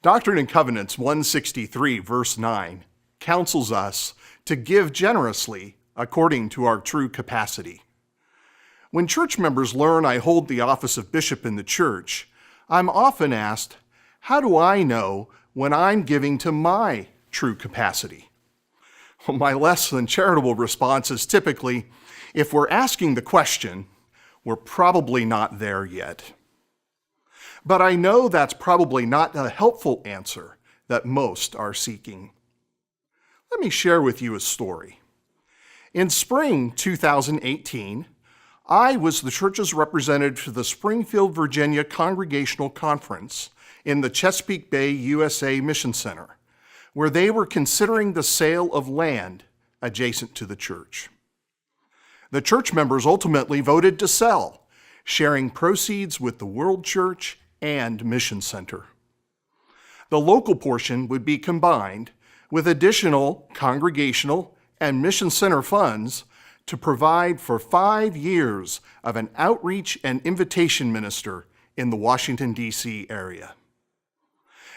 Doctrine and Covenants 163, verse 9, counsels us to give generously according to our true capacity. When church members learn I hold the office of bishop in the church, I'm often asked, how do I know when I'm giving to my true capacity? Well, my less than charitable response is typically, if we're asking the question, we're probably not there yet. But I know that's probably not a helpful answer that most are seeking. Let me share with you a story. In spring 2018, I was the church's representative to the Springfield, Virginia Congregational Conference in the Chesapeake Bay, USA Mission Center, where they were considering the sale of land adjacent to the church. The church members ultimately voted to sell, sharing proceeds with the World Church and Mission Center. The local portion would be combined with additional congregational and Mission Center funds to provide for 5 years of an outreach and invitation minister in the Washington, D.C. area.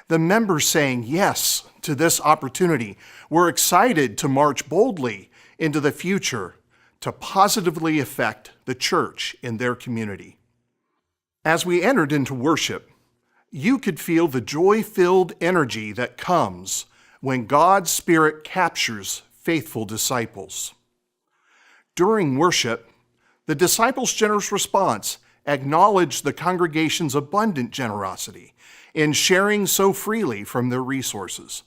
The members saying yes to this opportunity were excited to march boldly into the future to positively affect the church in their community. As we entered into worship, you could feel the joy-filled energy that comes when God's Spirit captures faithful disciples. During worship, the disciples' generous response acknowledged the congregation's abundant generosity in sharing so freely from their resources.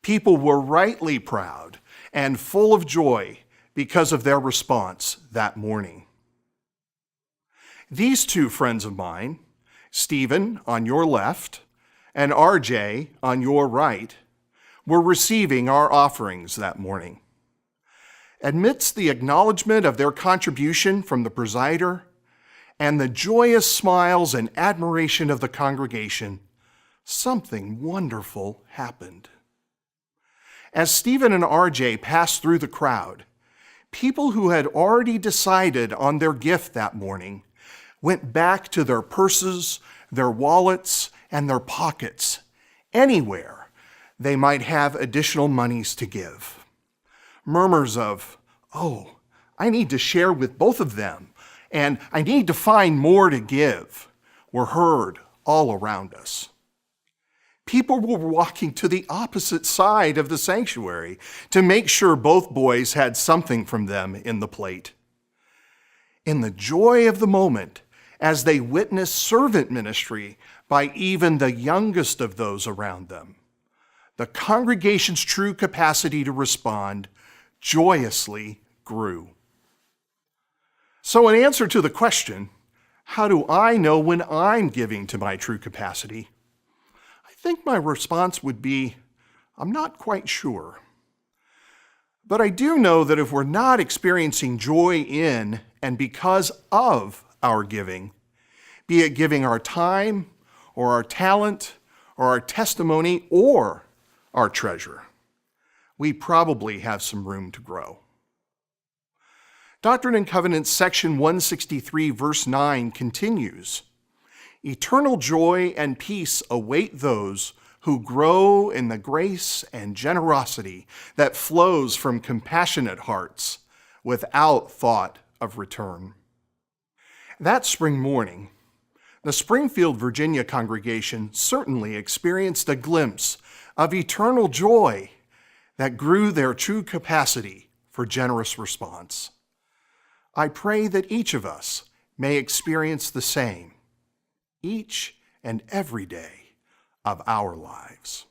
People were rightly proud and full of joy because of their response that morning. These two friends of mine, Stephen on your left and RJ on your right, were receiving our offerings that morning. Amidst the acknowledgement of their contribution from the presider and the joyous smiles and admiration of the congregation, something wonderful happened. As Stephen and RJ passed through the crowd, people who had already decided on their gift that morning went back to their purses, their wallets, and their pockets, anywhere they might have additional monies to give. Murmurs of, "Oh, I need to share with both of them, and I need to find more to give," were heard all around us. People were walking to the opposite side of the sanctuary to make sure both boys had something from them in the plate. In the joy of the moment, as they witnessed servant ministry by even the youngest of those around them, the congregation's true capacity to respond joyously grew. So in answer to the question, how do I know when I'm giving to my true capacity? I think my response would be, I'm not quite sure. But I do know that if we're not experiencing joy in and because of our giving, be it giving our time or our talent or our testimony or our treasure, we probably have some room to grow. Doctrine and Covenants section 163 verse 9 continues, "Eternal joy and peace await those who grow in the grace and generosity that flows from compassionate hearts without thought of return." That spring morning, the Springfield, Virginia congregation certainly experienced a glimpse of eternal joy that grew their true capacity for generous response. I pray that each of us may experience the same each and every day of our lives.